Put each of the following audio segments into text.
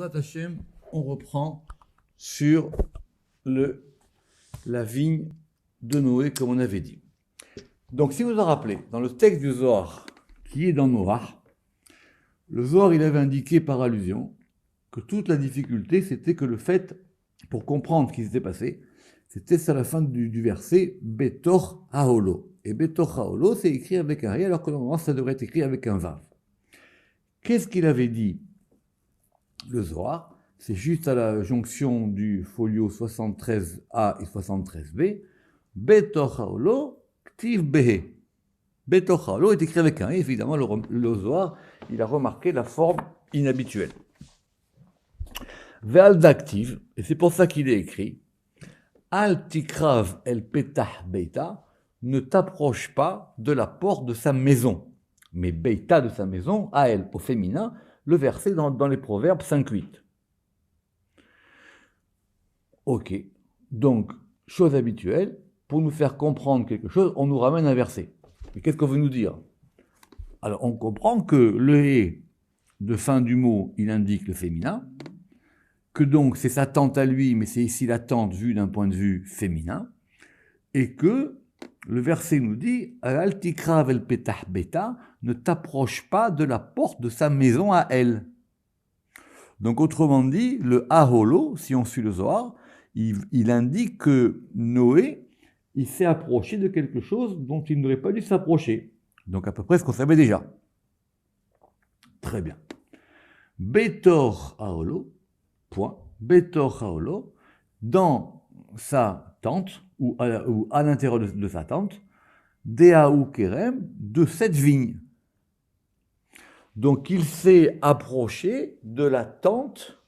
Hashem, on reprend sur la vigne de Noé, comme on avait dit. Donc, si vous vous en rappelez, dans le texte du Zohar, qui est dans Noah, le Zohar, il avait indiqué par allusion que toute la difficulté, c'était que le fait, pour comprendre ce qui s'était passé, c'était à la fin du verset Betor Haolo. Et Betor Haolo, c'est écrit avec un ré, alors que normalement, ça devrait être écrit avec un vav. Qu'est-ce qu'il avait dit, le Zohar? C'est juste à la jonction du folio 73A et 73B. Betor Haolo, Ktiv Behe. Betor Haolo est écrit avec un ré. Évidemment, le Zohar, il a remarqué la forme inhabituelle. Ve'al d'active, et c'est pour ça qu'il est écrit Al tikrav el petah beita, ne t'approche pas de la porte de sa maison. Mais beita de sa maison, à elle, au féminin, le verset dans les Proverbes 5-8. Ok, donc, chose habituelle, pour nous faire comprendre quelque chose, on nous ramène un verset. Mais qu'est-ce qu'on veut nous dire? Alors, on comprend que le « et » de fin du mot, il indique le féminin, que donc c'est sa tante à lui, mais c'est ici la tante vue d'un point de vue féminin, et que le verset nous dit « Al-tikrav el petah beta » ne t'approche pas de la porte de sa maison à elle. Donc autrement dit, le « aholo », si on suit le Zohar, il indique que Noé, il s'est approché de quelque chose dont il n'aurait pas dû s'approcher. Donc à peu près ce qu'on savait déjà. Très bien. Betor Haolo, point, Betor Haolo, dans sa tente, ou à l'intérieur de sa tente, Deaou Kerem, de cette vigne. Donc il s'est approché de la tente,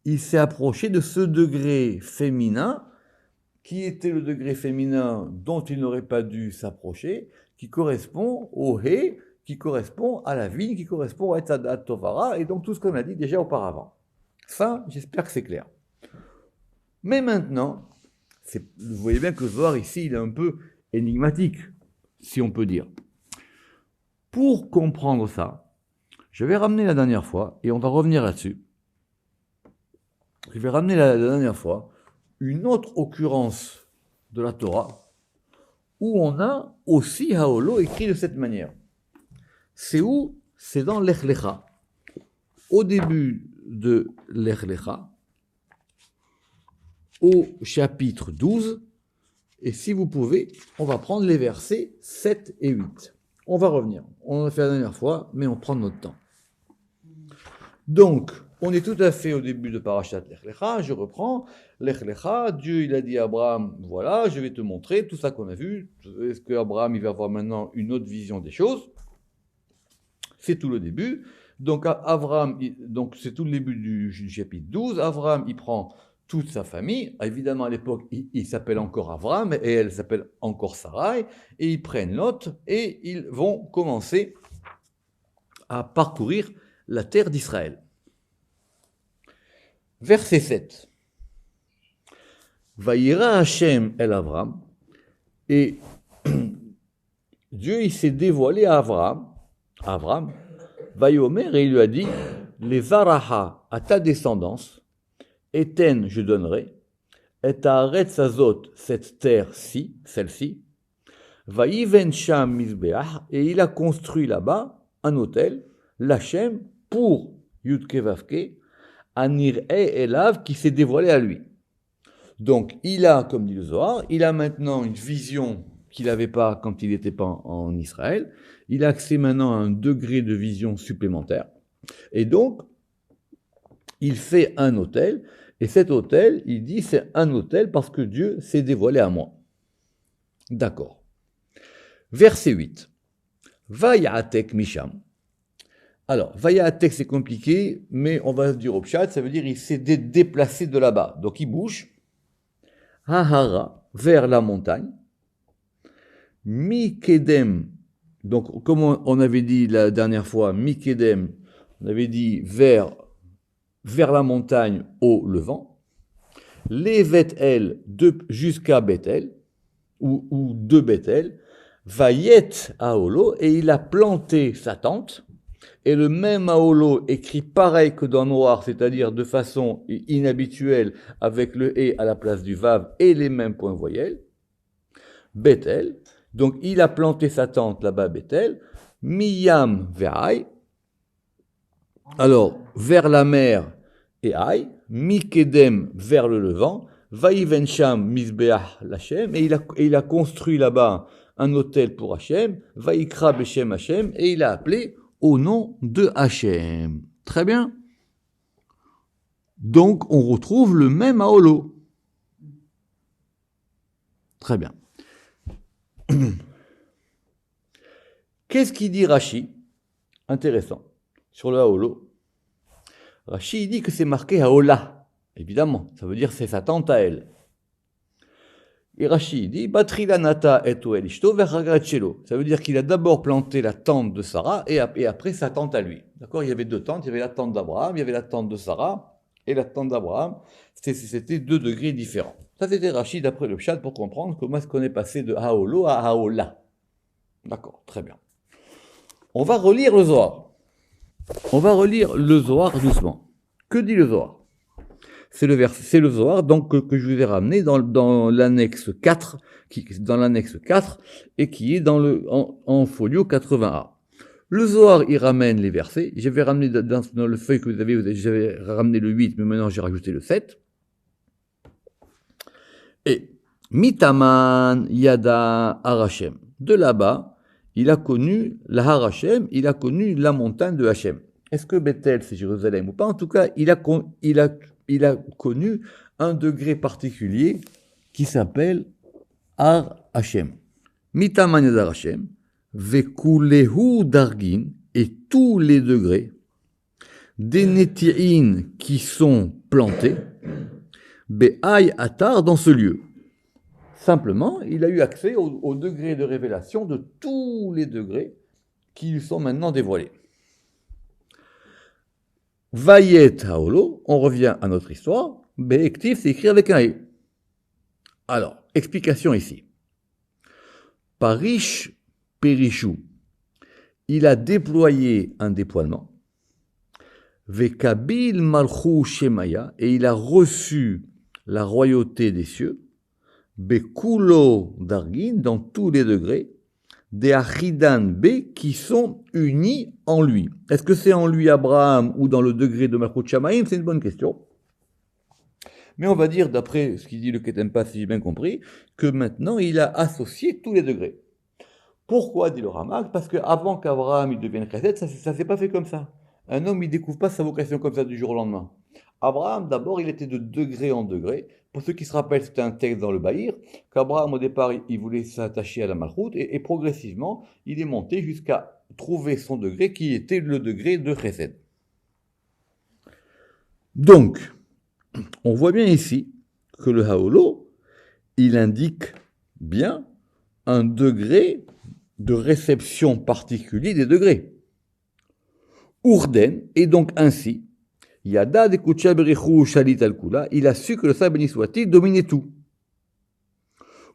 il s'est approché de ce degré féminin, qui était le degré féminin dont il n'aurait pas dû s'approcher, qui correspond au He, qui correspond à la vigne, qui correspond à Etzadat Tovara, et donc tout ce qu'on a dit déjà auparavant. Ça, j'espère que c'est clair. Mais maintenant, vous voyez bien que le Zohar ici, il est un peu énigmatique, si on peut dire. Pour comprendre ça, je vais ramener la dernière fois, et on va revenir là-dessus. Je vais ramener la dernière fois une autre occurrence de la Torah, où on a aussi Haolo écrit de cette manière. C'est où? C'est dans Lech Lecha. Au début de Lech Lecha, au chapitre 12, et si vous pouvez, on va prendre les versets 7 et 8. On va revenir. On l'a fait la dernière fois, mais on prend notre temps. Donc, on est tout à fait au début de Parashat Lech Lecha. Je reprends. Lech Lecha, Dieu il a dit à Abraham, voilà, je vais te montrer tout ça qu'on a vu. Est-ce qu'Abraham il va avoir maintenant une autre vision des choses? C'est tout le début. Donc, donc c'est tout le début du chapitre 12. Abraham, il prend toute sa famille. Évidemment, à l'époque, il s'appelle encore Abraham et elle s'appelle encore Sarai. Et ils prennent Lot et ils vont commencer à parcourir la terre d'Israël. Verset 7. Vayira Hashem el Avram. Et Dieu, il s'est dévoilé à Avram, Vayomer, et il lui a dit, les Varaha à ta descendance, Eten, je donnerai, et à Aretz Azot, cette terre-ci, celle-ci, Vayiven Sham Mizbeach, et il a construit là-bas un autel, l'Hachem, pour Yudke Vavke, Anir Elav, qui s'est dévoilé à lui. Donc, il a, comme dit le Zohar, il a maintenant une vision qu'il n'avait pas quand il n'était pas en Israël. Il a accès maintenant à un degré de vision supplémentaire. Et donc, il fait un autel. Et cet autel, il dit, c'est un autel parce que Dieu s'est dévoilé à moi. D'accord. Verset 8. Vayatek Misham. Alors, Vayatek, c'est compliqué, mais on va dire au pshat, ça veut dire il s'est déplacé de là-bas. Donc, il bouge. Hahara, vers la montagne. Mikedem, donc comme on avait dit la dernière fois, Mikedem, on avait dit vers la montagne au levant. Les Bethel jusqu'à Bethel, ou de Bethel. Vayet Haolo, et il a planté sa tente. et le même Aolo écrit pareil que dans noir, c'est-à-dire de façon inhabituelle, avec le E à la place du Vav et les mêmes points voyelles, Bethel, donc il a planté sa tente là-bas, Bethel, Miyam Ve'ai, alors vers la mer et Aï, Mikedem vers le levant, Vaïven Sham Mizbeach l'Hachem, et il a construit là-bas un autel pour Hachem, Vaïkra Beshem Hachem, et il a appelé au nom de Hachem. Très bien. Donc on retrouve le même Aolo. Très bien. Qu'est-ce qu'il dit Rashi? Intéressant. Sur le Aolo. Rashi dit que c'est marqué Haola. Évidemment, ça veut dire c'est sa tante à elle. Et Rashi dit Batrilanata et Oelishto veragratchelo. Ça veut dire qu'il a d'abord planté la tente de Sarah et après sa tente à lui. D'accord? Il y avait deux tentes, il y avait la tente d'Abraham, il y avait la tente de Sarah et la tente d'Abraham. C'était 2 degrés différents. Ça c'était Rashi d'après le Pshat pour comprendre comment est-ce qu'on est passé de Haolo à Haola. D'accord, très bien. On va relire le Zohar. On va relire le Zohar doucement. Que dit le Zohar? C'est le Zohar donc que je vous ai ramené dans l'annexe 4, et qui est en folio 80A. Le Zohar, il ramène les versets. J'avais ramené dans le feuille que vous avez, j'avais ramené le 8, mais maintenant j'ai rajouté le 7. Et Mitaman Yada Harachem. De là-bas, il a connu la Harachem, il a connu la montagne de Hachem. Est-ce que Bethel c'est Jérusalem ou pas? En tout cas, il a connu un degré particulier qui s'appelle Har Hachem. Mitaman Yada Hachem, Vekulehu Dargin, et tous les degrés, des Neti'in qui sont plantés, Be'ay Atar dans ce lieu. Simplement, il a eu accès au degré de révélation de tous les degrés qui lui sont maintenant dévoilés. Vayet Haolo, on revient à notre histoire. Be'ektif, c'est écrit avec un E. Alors, explication ici. Parish Perishu, il a déployé un déploiement. Vekabil Malchou Shemaya, et il a reçu la royauté des cieux. Bekulo Dargin, dans tous les degrés, des Achidan B qui sont unis en lui. Est-ce que c'est en lui Abraham ou dans le degré de Malchut Shamaim? C'est une bonne question. Mais on va dire, d'après ce qu'il dit le Ketempa, si j'ai bien compris, que maintenant il a associé tous les degrés. Pourquoi, dit le Ramak? Parce qu'avant qu'Abraham il devienne chesed, ça ne s'est pas fait comme ça. Un homme, il ne découvre pas sa vocation comme ça du jour au lendemain. Abraham, d'abord, il était de degré en degré. Pour ceux qui se rappellent, c'était un texte dans le Bahir, qu'Abraham, au départ, il voulait s'attacher à la Malchut, et progressivement, il est monté jusqu'à trouver son degré, qui était le degré de Chesed. Donc, on voit bien ici que le Haolo, il indique bien un degré de réception particulier des degrés. Urden, et donc ainsi, Yada de Kucha Berichu Shalit al-Kula, il a su que le Saint béni soit-il dominait tout.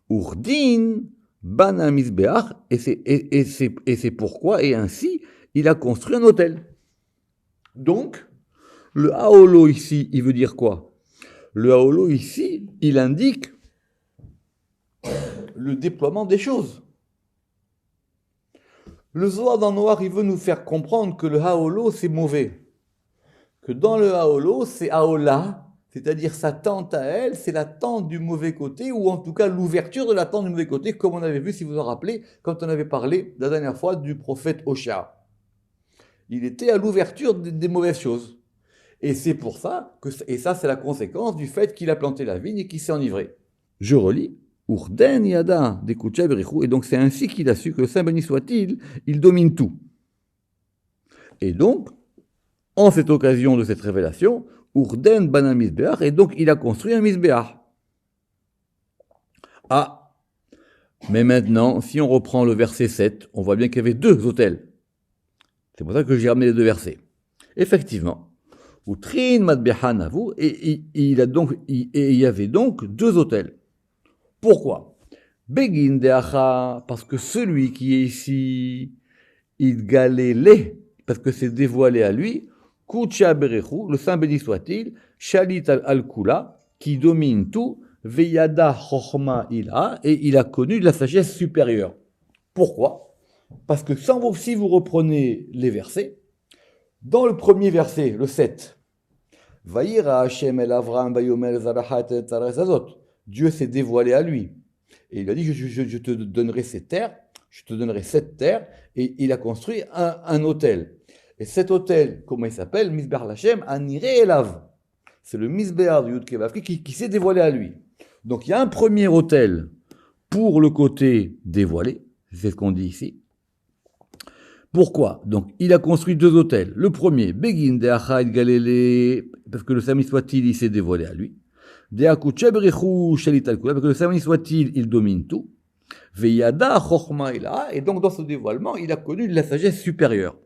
Urdin Bana Mizbeach, et c'est pourquoi, et ainsi, il a construit un hôtel. Donc, le Haolo ici, il veut dire quoi? Le Haolo ici, il indique le déploiement des choses. Le Zohar dans Noir, il veut nous faire comprendre que le Haolo, c'est mauvais. Que dans le Haolo, c'est Haola, c'est-à-dire sa tente à elle, c'est la tente du mauvais côté, ou en tout cas l'ouverture de la tente du mauvais côté, comme on avait vu, si vous vous en rappelez, quand on avait parlé la dernière fois du prophète Oshéa. Il était à l'ouverture des mauvaises choses. Et c'est pour ça, et ça c'est la conséquence du fait qu'il a planté la vigne et qu'il s'est enivré. Je relis. Urden Yada de Kucha Berichu, et donc c'est ainsi qu'il a su que le Saint béni soit-il, il domine tout. Et donc, en cette occasion de cette révélation, Urden Bana Mizbeach, et donc il a construit un Mizbeach. Ah, mais maintenant, si on reprend le verset 7, on voit bien qu'il y avait 2 autels. C'est pour ça que j'ai ramené les 2 versets. Effectivement, Utrin Madbehan Avu, et il y avait donc 2 autels. Pourquoi? Begin Deacha, parce que celui qui est ici, il galélé, parce que c'est dévoilé à lui, Kucha Berechu, le Saint béni soit-il, Shalit al-Kula, qui domine tout, Veyada Chochma Ila, et il a connu la sagesse supérieure. Pourquoi? Parce que si vous reprenez les versets, dans le premier verset, le 7, Vayira Hashem el Avram Vayomel Zarachat et Zarazazot, Dieu s'est dévoilé à lui. Et il a dit, je te donnerai ces terres, je te donnerai cette terre, et il a construit un autel. Et cet autel, comment il s'appelle? Misbeach Hashem Aniré Elav. C'est le Misbeach de Yud Kei Vav Kei qui s'est dévoilé à lui. Donc il y a un premier autel pour le côté dévoilé, c'est ce qu'on dit ici. Pourquoi? Donc il a construit deux autels. Le premier, Begin de Achad Galilée, parce que le Saint soit-il, il s'est dévoilé à lui. De Akucha Berechu Shalit al-Kula, parce que le Saint soit-il, il domine tout. Veyada Chochma Ila, et donc dans ce dévoilement, il a connu la sagesse supérieure.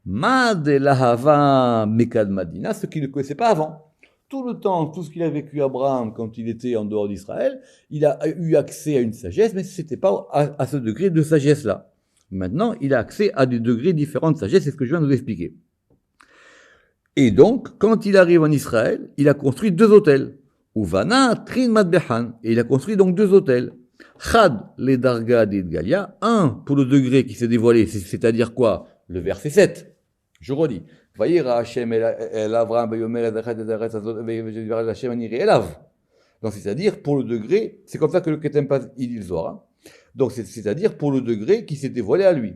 Ma de lahava mekad madina, ce qu'il ne connaissait pas avant. Tout le temps, tout ce qu'il a vécu Abraham quand il était en dehors d'Israël, il a eu accès à une sagesse, mais ce n'était pas à ce degré de sagesse-là. Maintenant, il a accès à des degrés différents de sagesse, c'est ce que je viens de vous expliquer. Et donc, quand il arrive en Israël, il a construit deux autels. Uvana trin madbehan, et il a construit donc deux autels. Chad le darga d'Idgalia, un pour le degré qui s'est dévoilé, c'est-à-dire quoi? Le verset 7. Je redis. Vayira Hashem el Avram vayomer et Hashem aniré elav. Donc c'est-à-dire pour le degré, c'est comme ça que le Ketem Paz il dit le Zohar. Donc c'est-à-dire pour le degré qui s'est dévoilé à lui.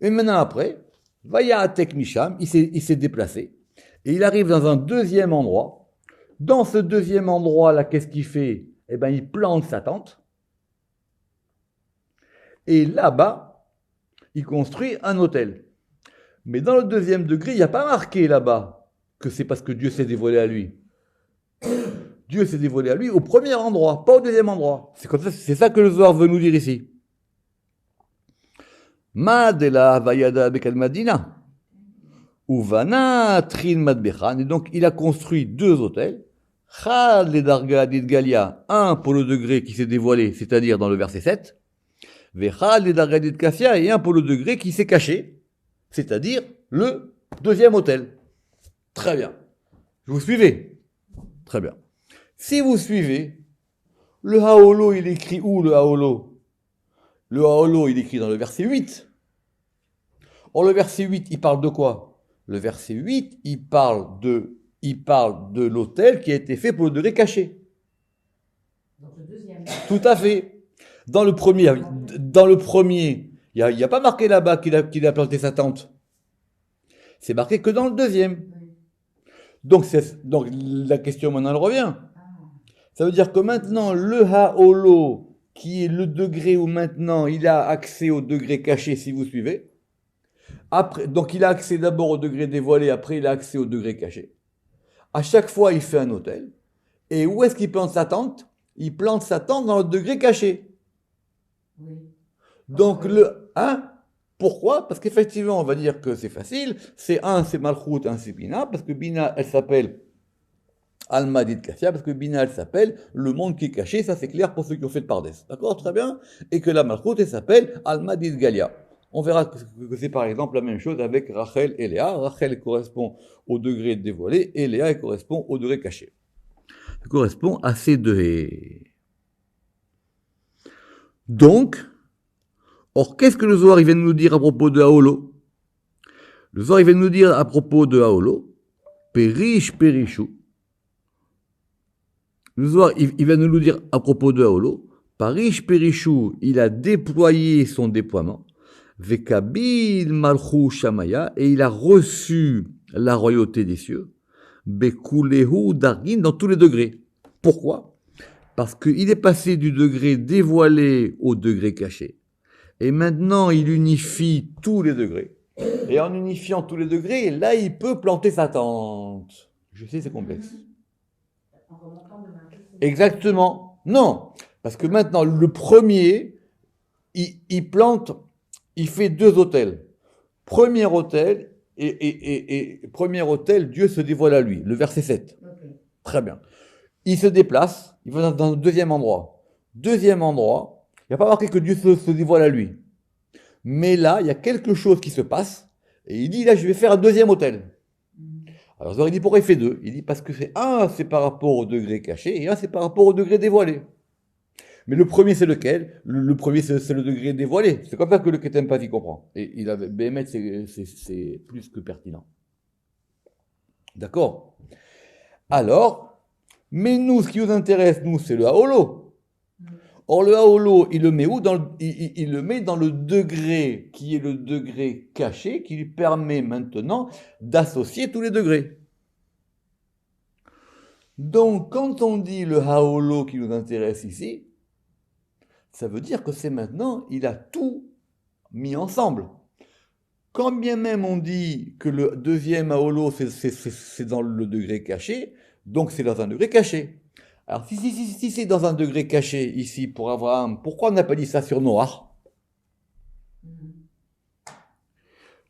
Et maintenant après, Vayatek Misham, il s'est déplacé et il arrive dans un deuxième endroit. Dans ce deuxième endroit là, qu'est-ce qu'il fait? Eh ben il plante sa tente. Et là-bas, il construit un autel. Mais dans le deuxième degré, il n'y a pas marqué là-bas que c'est parce que Dieu s'est dévoilé à lui. Dieu s'est dévoilé à lui au premier endroit, pas au deuxième endroit. C'est comme ça, c'est ça que le Zohar veut nous dire ici. Ma de la vayada bekal madina. Uvana trin madbechan. Et donc, il a construit deux autels. Chad le darga d'Idgalia, un pour le degré qui s'est dévoilé, c'est-à-dire dans le verset 7. Vechad le darga d'Idkafia, et un pour le degré qui s'est caché, c'est-à-dire le deuxième autel. Très bien. Vous suivez? Très bien. Si vous suivez, le Haolo, il écrit où le Haolo? Le Haolo, il écrit dans le verset 8. Or, le verset 8, il parle de quoi? Le verset 8, il parle de l'autel qui a été fait pour le degré caché. Donc le deuxième. Tout à fait. Dans le premier, il n'y a pas marqué là-bas qu'il a planté sa tente. C'est marqué que dans le deuxième. Donc la question maintenant elle revient. Ça veut dire que maintenant, le Haolo, qui est le degré où maintenant il a accès au degré caché, si vous suivez. Après, donc il a accès d'abord au degré dévoilé, après il a accès au degré caché. À chaque fois, il fait un autel. Et où est-ce qu'il plante sa tente? Il plante sa tente dans le degré caché. Oui. Donc pourquoi? Parce qu'effectivement, on va dire que c'est facile. C'est Malchut, un c'est Bina, parce que Bina, elle s'appelle Alma d'Idkafia, parce que Bina, elle s'appelle le monde qui est caché. Ça, c'est clair pour ceux qui ont fait le Pardes. D'accord? Très bien. Et que la Malchut, elle s'appelle Alma d'Idgalia. On verra que c'est par exemple la même chose avec Rachel et Léa. Rachel correspond au degré dévoilé et Léa correspond au degré caché. Ça correspond à ces deux. Donc, or, qu'est-ce que le Zohar vient de nous dire à propos de Haolo? Le Zohar vient de nous dire à propos de Haolo, Perish Perishu. Le Zohar il vient de nous dire à propos de Haolo, Perish Perishu, il a déployé son déploiement, Vekabil Malchut Shamaya, et il a reçu la royauté des cieux, Bekulehu Dargin, dans tous les degrés. Pourquoi? Parce qu'il est passé du degré dévoilé au degré caché. Et maintenant, il unifie tous les degrés. Et en unifiant tous les degrés, là, il peut planter sa tente. Je sais, c'est complexe. En remontant de Malchut. Exactement. Non. Parce que maintenant, le premier, il plante, il fait deux autels. Premier autel, premier autel, Dieu se dévoile à lui. Le verset 7. Okay. Très bien. Il se déplace, il va dans le deuxième endroit. Deuxième endroit, il n'y a pas marqué que Dieu se dévoile à lui. Mais là, il y a quelque chose qui se passe Et il dit, là, je vais faire un deuxième autel. Alors Zohar, il dit, pourquoi il fait deux? Il dit, parce que c'est par rapport au degré caché, et un, c'est par rapport au degré dévoilé. Mais le premier, c'est lequel? Le premier, c'est le degré dévoilé. C'est comme ça que le Ketem Paz y comprend. Et il avait, Béhémet, c'est plus que pertinent. D'accord? Alors, mais nous, ce qui nous intéresse, nous, c'est le Haolo. Or, le Haolo, il le met où? Il le met dans le degré qui est le degré caché, qui lui permet maintenant d'associer tous les degrés. Donc, quand on dit le Haolo qui nous intéresse ici, ça veut dire que c'est maintenant, il a tout mis ensemble. Quand bien même on dit que le deuxième Haolo, c'est dans le degré caché, donc c'est dans un degré caché. Alors, si c'est dans un degré caché ici pour Abraham, pourquoi on n'a pas dit ça sur Noach?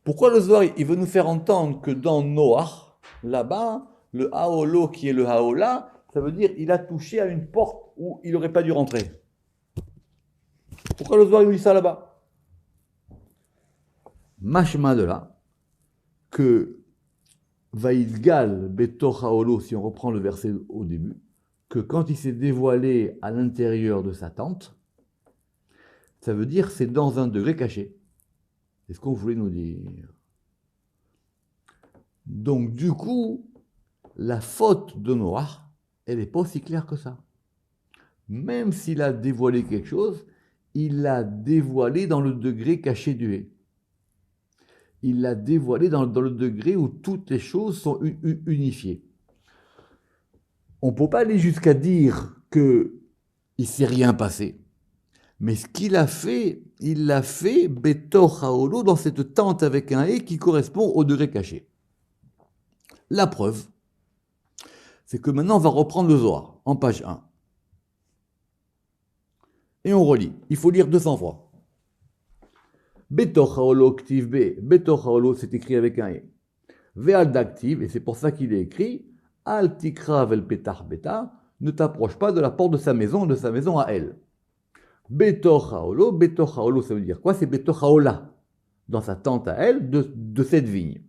Pourquoi le Zohar, il veut nous faire entendre que dans Noach, là-bas, le Haolo qui est le Haola, ça veut dire il a touché à une porte où il n'aurait pas dû rentrer. Pourquoi le Zohar il dit ça là-bas? Mashma de là, que Vaïdgal Betor Haolo, si on reprend le verset au début, que quand il s'est dévoilé à l'intérieur de sa tente, ça veut dire c'est dans un degré caché. C'est ce qu'on voulait nous dire. Donc du coup, la faute de Noach, elle n'est pas aussi claire que ça. Même s'il a dévoilé quelque chose, il l'a dévoilé dans le degré caché du hé. Il l'a dévoilé dans le degré où toutes les choses sont unifiées. On ne peut pas aller jusqu'à dire qu'il ne s'est rien passé. Mais ce qu'il a fait, il l'a fait Betor Haolo dans cette tente avec un hé qui correspond au degré caché. La preuve, c'est que maintenant on va reprendre le Zohar en page 1. Et on relit. Il faut lire 200 fois. Betor Haolo Ktiv B. Betor Haolo, c'est écrit avec un hé. Ve'al Daktiv, et c'est pour ça qu'il est écrit Al Tikra vel Petach Beta, ne t'approche pas de la porte de sa maison à elle. Betor Haolo, ça veut dire quoi? C'est Betor Haola, dans sa tente à elle, de cette vigne.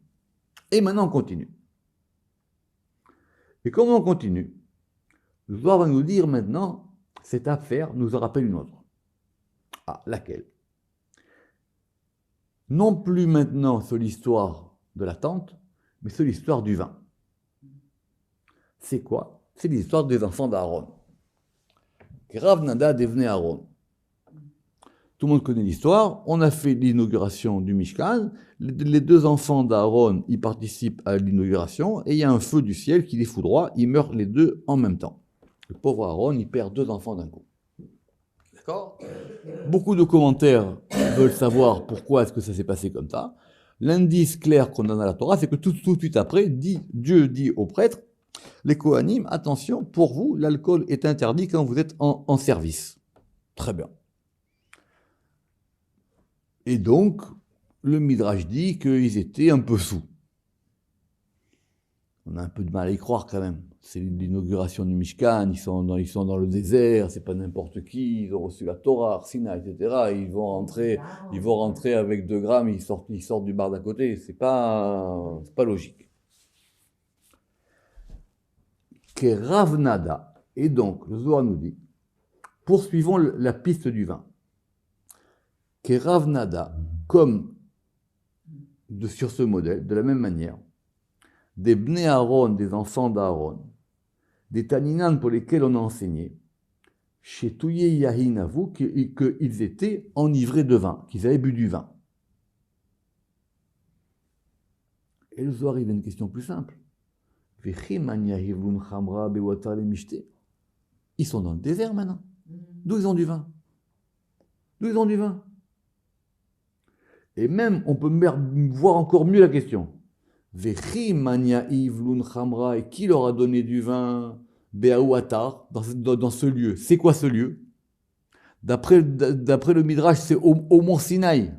Et maintenant on continue. Et comment on continue? Le Zohar va nous dire maintenant, cette affaire nous en rappelle une autre. Ah, laquelle? Non plus maintenant sur l'histoire de la tente, mais sur l'histoire du vin. C'est quoi? C'est l'histoire des enfants d'Aaron. Rav Nada devenait Aaron. Tout le monde connaît l'histoire. On a fait l'inauguration du Mishkan. Les deux enfants d'Aaron, ils participent à l'inauguration. Et il y a un feu du ciel qui les foudroie. Ils meurent les deux en même temps. Le pauvre Aaron, il perd deux enfants d'un coup. D'accord? Beaucoup de commentaires veulent savoir pourquoi est-ce que ça s'est passé comme ça. L'indice clair qu'on a dans la Torah, c'est que tout de suite après, Dieu dit aux prêtres, les Kohanim, attention, pour vous, l'alcool est interdit quand vous êtes en service. Très bien. Et donc, le Midrash dit qu'ils étaient un peu sous. On a un peu de mal à y croire quand même. C'est l'inauguration du Mishkan, ils sont dans le désert, c'est pas n'importe qui, ils ont reçu la Torah, Arsina, etc. Ils vont rentrer avec 2 grammes, ils sortent du bar d'à côté. C'est pas logique. Que Rav Nada, et donc le Zohar nous dit, poursuivons la piste du vin. Que Rav Nada, comme sur ce modèle, de la même manière, des Bnei Aaron, des enfants d'Aaron, des Taninan pour lesquels on a enseigné, chez Touye Yahin Avou, qu'ils étaient enivrés de vin, qu'ils avaient bu du vin. Et le Zohar, il a une question plus simple. Ils sont dans le désert maintenant. D'où ils ont du vin? Et même, on peut voir encore mieux la question. Et qui leur a donné du vin dans ce lieu? C'est quoi ce lieu? D'après le Midrash, c'est au mont Sinaï.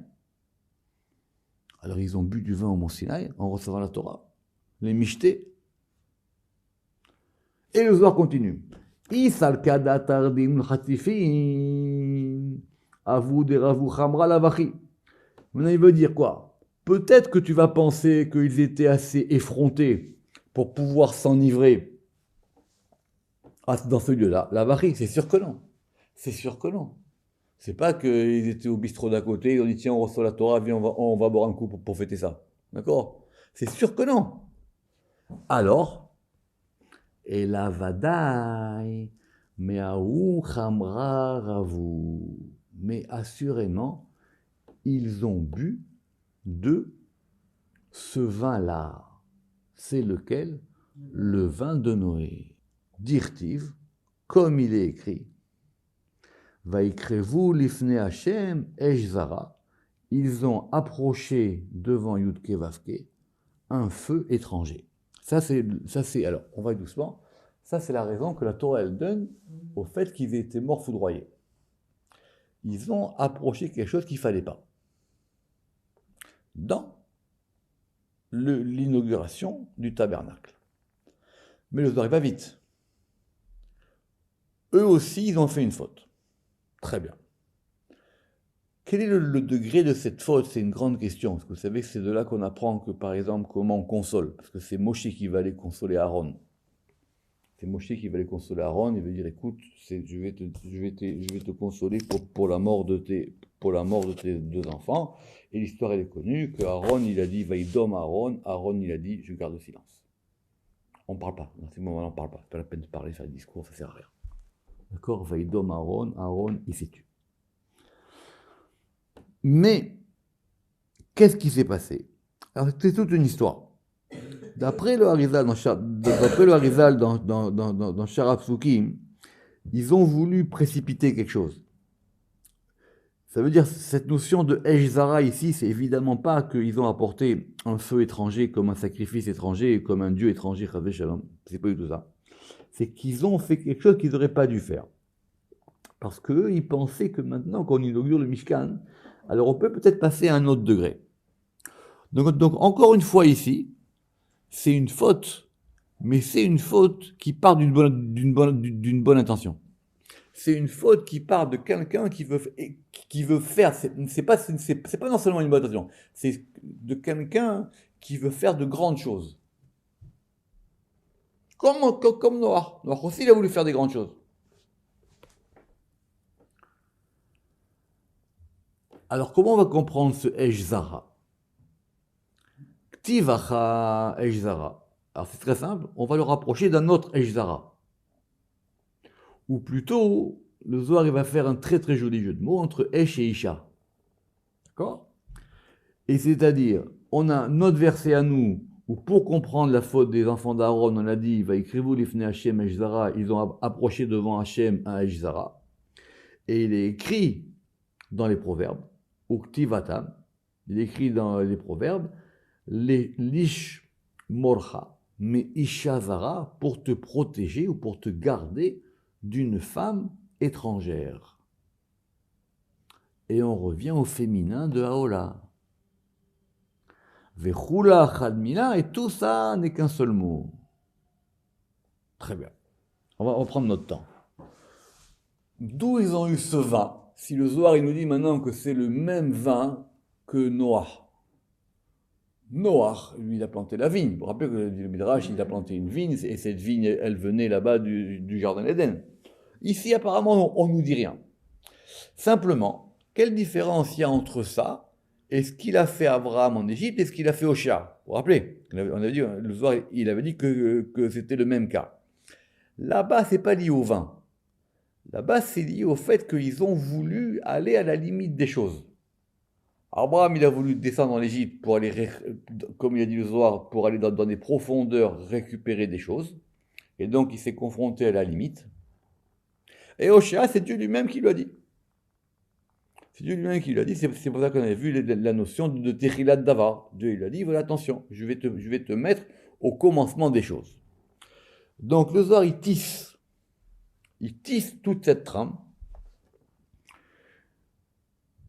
Alors ils ont bu du vin au mont Sinaï en recevant la Torah. Les Mishté. Et le Zohar continue. Maintenant il veut dire quoi? peut-être que tu vas penser qu'ils étaient assez effrontés pour pouvoir s'enivrer dans ce lieu-là. La varie, c'est sûr que non. C'est sûr que non. C'est pas qu'ils étaient au bistrot d'à côté, ils ont dit tiens, on reçoit la Torah, viens, on va boire un coup pour fêter ça. D'accord? C'est sûr que non. Alors, et la vadaï, mais aou chamra ravou. Mais assurément, ils ont bu de ce vin-là. C'est lequel? Le vin de Noé. Dirtiv, comme il est écrit, Vaikrevu lifne Hashem esh zara. Ils ont approché devant Yudke Vavke un feu étranger. Ça c'est, alors, on va doucement. Ça, c'est la raison que la Torah, elle donne au fait qu'ils aient été morts foudroyés. Ils ont approché quelque chose qu'il ne fallait pas. Dans l'inauguration du tabernacle. Mais le Zohar va vite. Eux aussi, ils ont fait une faute. Très bien. Quel est le degré de cette faute? C'est une grande question. Parce que vous savez que c'est de là qu'on apprend que, par exemple, comment on console. Parce que c'est Moshe qui va aller consoler Aaron. C'est Moshe qui va aller consoler Aaron. Il va dire, écoute, je vais te consoler pour la mort de tes deux enfants. Et l'histoire, elle est connue, que Aaron, il a dit, Vaïdom Aaron. Aaron, il a dit, je garde le silence. On ne parle pas. Dans ces moments-là, on ne parle pas. C'est pas la peine de parler, faire des discours, ça ne sert à rien. D'accord? Vaïdom Aaron. Aaron, il s'est tué. Mais, qu'est-ce qui s'est passé? Alors, c'est toute une histoire. D'après le Harizal dans Sharaf Sukim, ils ont voulu précipiter quelque chose. Ça veut dire, cette notion de Esh Zara ici, c'est évidemment pas qu'ils ont apporté un feu étranger comme un sacrifice étranger, comme un dieu étranger, Chavé Shalom. C'est pas du tout ça. C'est qu'ils ont fait quelque chose qu'ils n'auraient pas dû faire. Parce qu'eux, ils pensaient que maintenant qu'on inaugure le Mishkan, alors on peut peut-être passer à un autre degré. Donc encore une fois ici, c'est une faute, mais c'est une faute qui part d'une bonne intention. C'est une faute qui part de quelqu'un qui veut faire, c'est pas non seulement une bonne intention, c'est de quelqu'un qui veut faire de grandes choses. Comme Noah. Noah aussi, il a voulu faire des grandes choses. Alors, comment on va comprendre ce Esh Zara? Ktivacha Esh Zara. Alors, c'est très simple, on va le rapprocher d'un autre Esh Zara. Ou plutôt, le Zohar il va faire un très très joli jeu de mots entre Esh et Isha. D'accord? Et c'est-à-dire, on a notre verset à nous, où pour comprendre la faute des enfants d'Aaron, on a dit, va écrivez l'ifne Hashem Esh Zara, ils ont approché devant Hashem un Esh Zara. Et il est écrit dans les proverbes, Uktivatam, il est écrit dans les proverbes, les lish morcha, mais Isha Zara, pour te protéger ou pour te garder d'une femme étrangère. Et on revient au féminin de Haola. Vechula Chadmina, et tout ça n'est qu'un seul mot. Très bien. On va prendre notre temps. D'où ils ont eu ce vin? Si le Zohar il nous dit maintenant que c'est le même vin que Noah. Noah, lui, il a planté la vigne. Vous vous rappelez que le Midrash, il a planté une vigne, et cette vigne, elle venait là-bas du jardin d'Éden. Ici, apparemment, on ne nous dit rien. Simplement, quelle différence il y a entre ça et ce qu'il a fait Abraham en Égypte et ce qu'il a fait Oshia? Vous vous rappelez? On avait dit, le Zohar, il avait dit que c'était le même cas. Là-bas, ce n'est pas lié au vin. Là-bas, c'est lié au fait qu'ils ont voulu aller à la limite des choses. Abraham, il a voulu descendre en Égypte pour aller, comme il a dit le Zohar, pour aller dans des profondeurs récupérer des choses. Et donc, il s'est confronté à la limite. Et Oshia, c'est Dieu lui-même qui lui a dit. C'est Dieu lui-même qui lui a dit. C'est pour ça qu'on avait vu la notion de Techilat Davar. Dieu, il a dit, voilà, attention, je vais te mettre au commencement des choses. Donc, le Zohar, il tisse toute cette trame.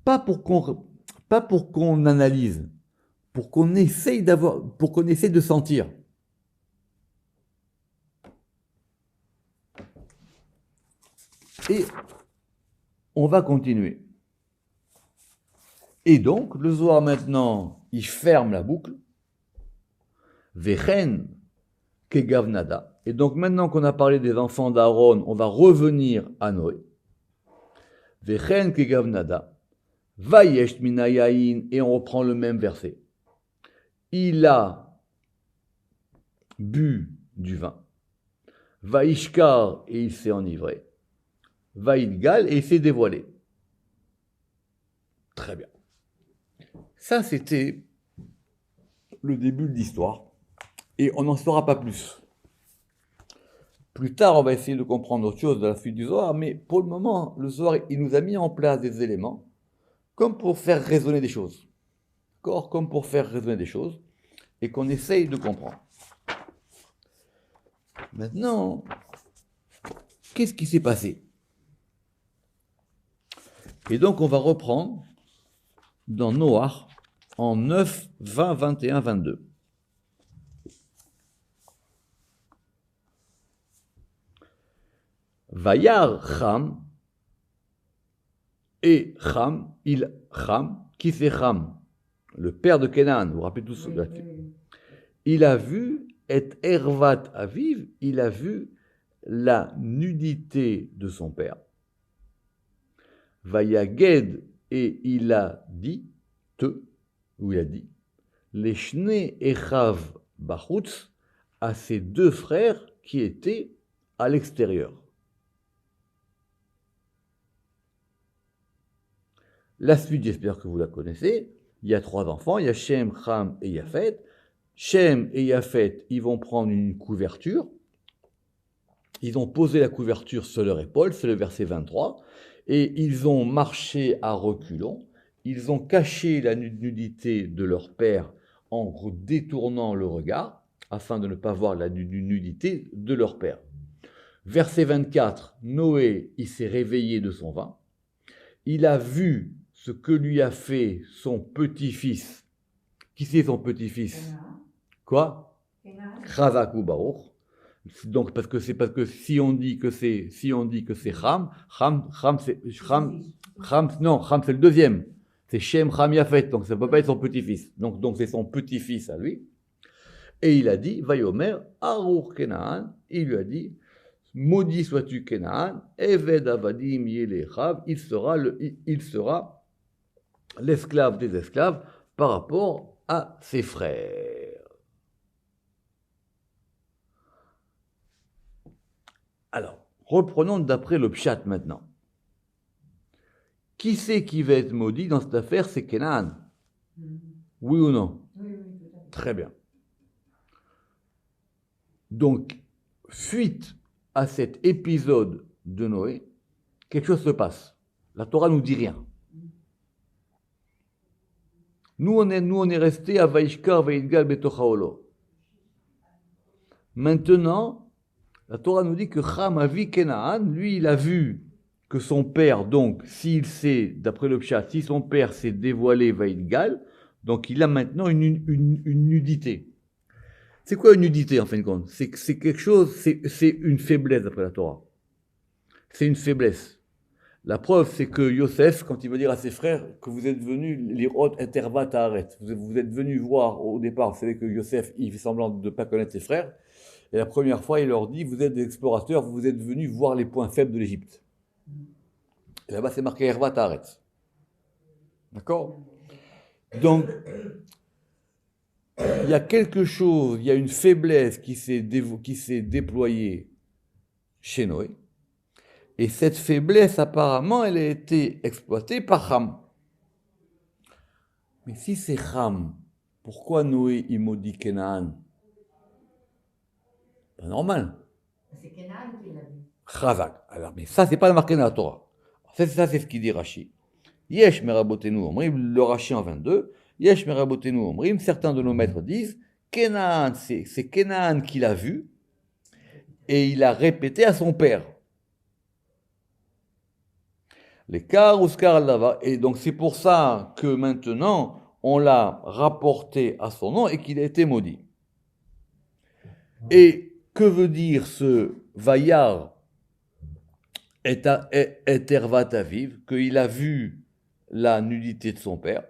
Pas pour qu'on analyse, pour qu'on essaye de sentir. Et on va continuer. Et donc, le Zohar maintenant, il ferme la boucle. Vechen kegavnada. Et donc maintenant qu'on a parlé des enfants d'Aaron, on va revenir à Noé. Vechen kegavnada. Vayesh minayain. Et on reprend le même verset. Il a bu du vin. Vaishkar, et il s'est enivré. Vaïdgal, et il s'est dévoilé. Très bien. Ça, c'était le début de l'histoire. Et on n'en saura pas plus. Plus tard, on va essayer de comprendre autre chose de la suite du Zohar, mais pour le moment, le Zohar, il nous a mis en place des éléments comme pour faire résonner des choses. D'accord ? Comme pour faire résonner des choses, et qu'on essaye de comprendre. Maintenant, qu'est-ce qui s'est passé ? Et donc, on va reprendre dans Noach en 9, 20, 21, 22. Vayar Cham, et Cham, qui c'est Cham ? Le père de Canaan, vous vous rappelez tous cela. Il a vu, et Ervat Aviv, il a vu la nudité de son père. Vayaged, et il a dit, les Shne Echav Bachutz, à ses deux frères qui étaient à l'extérieur. La suite, j'espère que vous la connaissez. Il y a 3 enfants, il y a Shem, Ham et Yafet. Shem et Yafet, ils vont prendre une couverture. Ils ont posé la couverture sur leur épaule, c'est le verset 23. Et ils ont marché à reculons. Ils ont caché la nudité de leur père en détournant le regard, afin de ne pas voir la nudité de leur père. Verset 24, Noé, il s'est réveillé de son vin. Il a vu ce que lui a fait son petit-fils. Qui c'est son petit-fils ? Quoi ? Chazak ou Baruch. Donc parce que si on dit que c'est Ham c'est le deuxième. C'est Shem, Ham, Yafet. Donc ça ne peut pas être son petit-fils. Donc c'est son petit-fils à lui. Et il a dit, Vayomer, Arur Kenaan. Il lui a dit, maudit sois-tu Kenaan, Eved Avadim Yelechav. Il sera l'esclave des esclaves par rapport à ses frères. Alors, reprenons d'après le pshat maintenant. Qui c'est qui va être maudit dans cette affaire ? C'est Kenaan. Oui ou non ? Oui, tout à fait. Très bien. Donc, suite à cet épisode de Noé, quelque chose se passe. La Torah nous dit rien. Nous, on est resté à Vaishkar, Vaidgal, Betochaolo. Maintenant, la Torah nous dit que Cham a vu Kenaan, lui, il a vu que son père, donc, d'après le pshat, si son père s'est dévoilé Vaidgal, donc il a maintenant une nudité. C'est quoi une nudité, en fin de compte ? C'est quelque chose, c'est une faiblesse, d'après la Torah. C'est une faiblesse. La preuve, c'est que Yosef, quand il veut dire à ses frères que vous êtes venus lirot et tervat haaret, vous êtes venus voir au départ, vous savez que Yosef, il fait semblant de ne pas connaître ses frères, et la première fois, il leur dit, vous êtes des explorateurs, vous êtes venus voir les points faibles de l'Égypte. Et là-bas, c'est marqué Ervat haaret. D'accord ? Donc, il y a quelque chose, il y a une faiblesse qui s'est déployée chez Noé. Et cette faiblesse, apparemment, elle a été exploitée par Ham. Mais si c'est Ham, pourquoi Noé, il maudit Kenaan ? Pas normal. C'est Kenan qui l'a vu. Chazak. Alors, mais ça, c'est pas marqué dans la Torah. Ça, c'est ce qu'il dit Rashi. Yesh merabotenu omrim, le Rashi en 22. Yesh merabotenu omrim, certains de nos maîtres disent, Kenaan, c'est Kenaan qui l'a vu, et il a répété à son père. Les Kar ou Skar al-Dava, et donc c'est pour ça que maintenant on l'a rapporté à son nom et qu'il a été maudit. Et que veut dire ce Vayar et Ervat Aviv, qu'il a vu la nudité de son père ?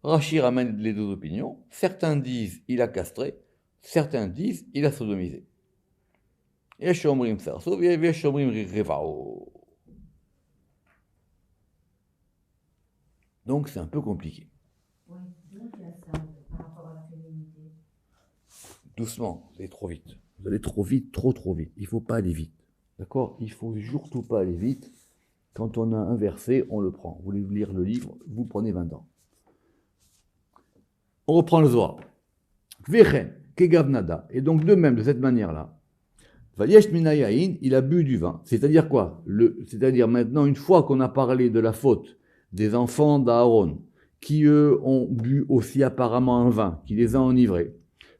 Rachi ramène les deux opinions. Certains disent il a castré, certains disent il a sodomisé. יש שאומרים סרסו ויש שאומרים רבעו. Donc c'est un peu compliqué. Oui, donc il y a ça par rapport à la féminité. Doucement, vous allez trop vite. Vous allez trop vite, trop vite. Il ne faut pas aller vite. D'accord? Il ne faut surtout pas aller vite. Quand on a un verset, on le prend. Vous voulez lire le livre, vous prenez 20 ans. On reprend le Zohar. Vechen, kegavnada. Et donc de même, de cette manière-là, Vayesh minayain, il a bu du vin. C'est-à-dire quoi? C'est-à-dire maintenant, une fois qu'on a parlé de la faute des enfants d'Aaron, qui eux ont bu aussi apparemment un vin, qui les a enivrés,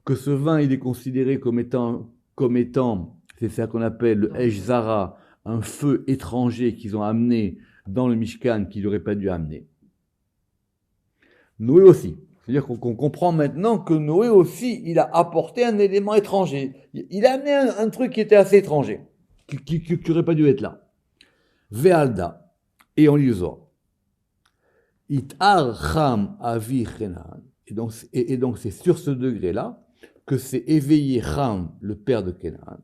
que ce vin il est considéré comme étant c'est ça qu'on appelle le Esh Zara, un feu étranger qu'ils ont amené dans le Mishkan qu'ils n'auraient pas dû amener. Noé aussi. C'est-à-dire qu'on comprend maintenant que Noé aussi, il a apporté un élément étranger. Il a amené un truc qui était assez étranger, qui n'aurait pas dû être là. Ve'alda, et on lit le Zohar. Itar Cham avi Kenan. Et donc c'est sur ce degré-là que s'est éveillé Cham, le père de Kenan,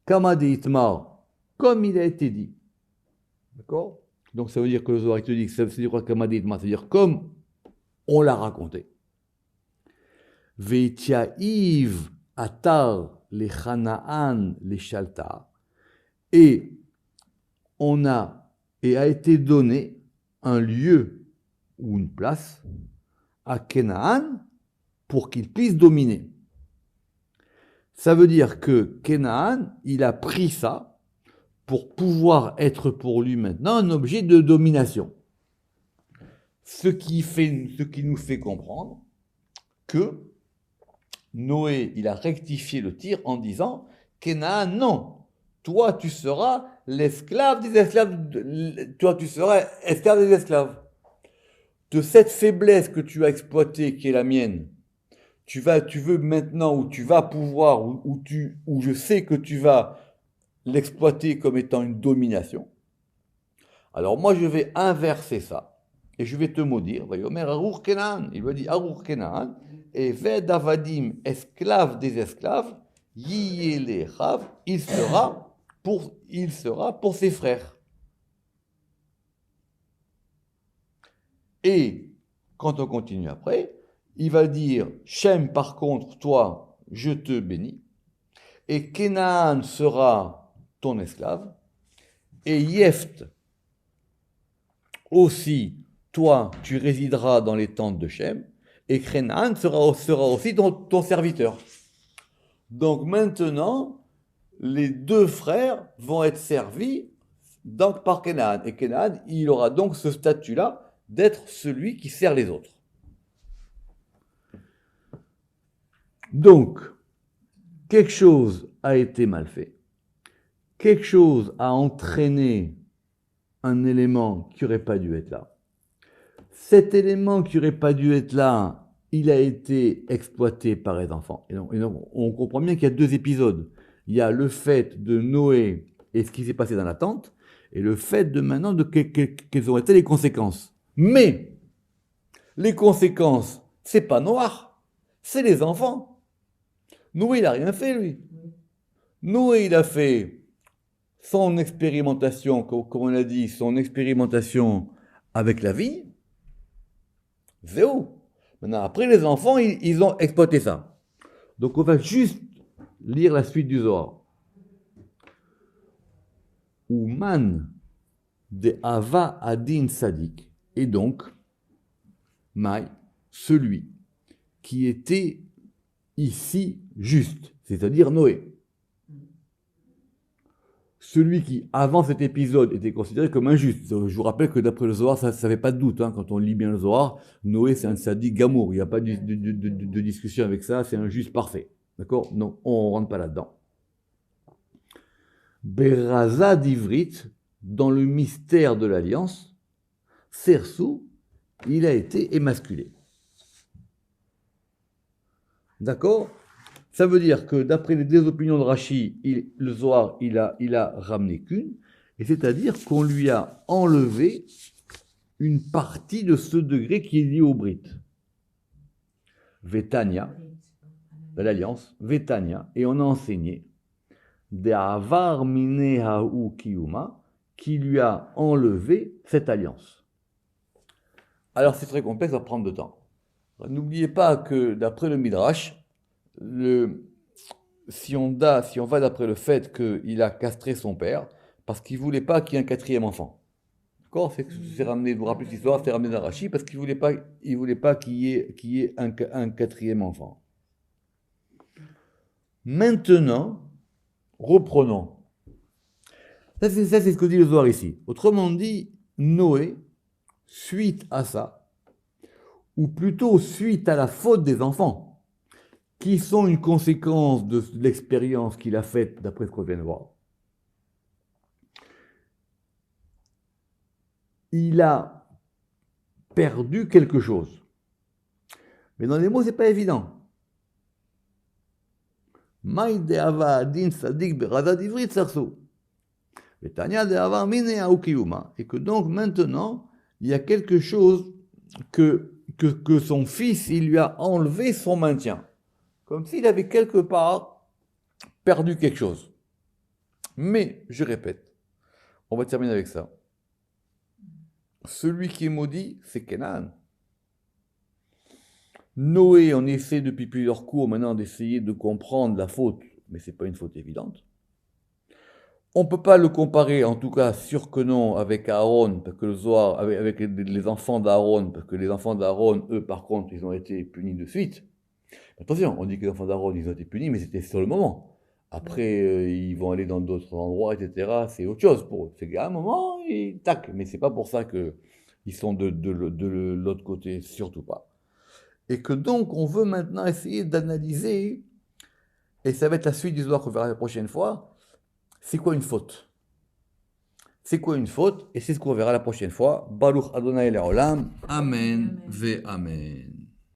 Kamade Itmar, comme il a été dit. D'accord? Donc ça veut dire que le Zohar te dit que ça veut dire quoi Kamade Itmar? C'est-à-dire comme on l'a raconté. Veitiaïv atar le Chanaan le Shalta. Et a été donné un lieu ou une place à Kenaan pour qu'il puisse dominer. Ça veut dire que Kenaan, il a pris ça pour pouvoir être pour lui maintenant un objet de domination. Ce qui nous fait comprendre que Noé, il a rectifié le tir en disant Kenaan, non, toi tu seras l'esclave des esclaves, toi tu seras esclave des esclaves. De cette faiblesse que tu as exploitée, qui est la mienne, tu veux maintenant, où tu vas pouvoir, où je sais que tu vas l'exploiter comme étant une domination. Alors moi je vais inverser ça. Et je vais te maudire. Vayomer Arur Kenan. Il lui dit Arur Kenan. Et Ved Avadim, esclave des esclaves, Yiyele Chav, il sera pour ses frères. Et quand on continue après, il va dire Shem, par contre, toi, je te bénis. Et Kenan sera ton esclave. Et Yeft, aussi, toi, tu résideras dans les tentes de Shem, et Kenan sera aussi ton serviteur. Donc maintenant, les deux frères vont être servis donc par Kenan. Et Kenan, il aura donc ce statut-là d'être celui qui sert les autres. Donc, quelque chose a été mal fait. Quelque chose a entraîné un élément qui n'aurait pas dû être là. Cet élément qui n'aurait pas dû être là, il a été exploité par les enfants. Et donc on comprend bien qu'il y a deux épisodes. Il y a le fait de Noé et ce qui s'est passé dans la tente, et le fait de maintenant quelles ont été les conséquences. Mais les conséquences, c'est pas Noir, c'est les enfants. Noé, il n'a rien fait, lui. Noé, il a fait son expérimentation, comme on l'a dit, son expérimentation avec la vie. Zéro. Maintenant, après, les enfants, ils ont exploité ça. Donc, on va juste lire la suite du Zohar. Ouman de Ava Adin Sadik. Et donc, Maï, celui qui était ici juste, c'est-à-dire Noé. Celui qui, avant cet épisode, était considéré comme injuste. Je vous rappelle que d'après le Zohar, ça ne fait pas de doute. Hein, quand on lit bien le Zohar, Noé, c'est un sadique gamour. Il n'y a pas de discussion avec ça. C'est un juste parfait. D'accord? Non, on ne rentre pas là-dedans. Beraza d'Ivrit, dans le mystère de l'alliance, Sersou, il a été émasculé. D'accord? Ça veut dire que d'après les deux opinions de Rashi, le Zohar, il a ramené qu'une, et c'est-à-dire qu'on lui a enlevé une partie de ce degré qui est lié au Brit. Vetania, de l'alliance, Vetania, et on a enseigné de Avar Mine Haou Kiyuma, qui lui a enlevé cette alliance. Alors c'est très complexe, ça va prendre de temps. N'oubliez pas que d'après le Midrash, si on va d'après le fait qu'il a castré son père, parce qu'il ne voulait pas qu'il y ait un quatrième enfant. D'accord? C'est ramené, vous vous rappelez cette histoire, c'est ramené dans Rashi, parce qu'il ne voulait pas qu'il y ait un quatrième enfant. Maintenant, reprenons. Ça, c'est ce que dit le Zohar ici. Autrement dit, Noé, suite à ça, ou plutôt suite à la faute des enfants, qui sont une conséquence de l'expérience qu'il a faite, d'après ce qu'on vient de voir, il a perdu quelque chose. Mais dans les mots, c'est pas évident. Et que donc maintenant, il y a quelque chose que son fils, il lui a enlevé son maintien. Comme s'il avait quelque part perdu quelque chose. Mais, je répète, on va terminer avec ça. Celui qui est maudit, c'est Kenan. Noé, on essaie depuis plusieurs cours maintenant d'essayer de comprendre la faute, mais ce n'est pas une faute évidente. On ne peut pas le comparer, en tout cas sûr que non, avec Aaron, parce que le Zohar, avec les enfants d'Aaron, parce que les enfants d'Aaron, eux, par contre, ils ont été punis de suite. Attention, on dit que les enfants d'Aaron, ils ont été punis, mais c'était sur le moment. Après, ils vont aller dans d'autres endroits, etc. C'est autre chose pour eux. C'est qu'à un moment, ils tac. Mais c'est pas pour ça qu'ils sont de l'autre côté, surtout pas. Et que donc, on veut maintenant essayer d'analyser, et ça va être la suite du Zohar qu'on verra la prochaine fois, c'est quoi une faute? C'est quoi une faute? Et c'est ce qu'on verra la prochaine fois. Baruch Adonai Le'olam. Amen ve Amen.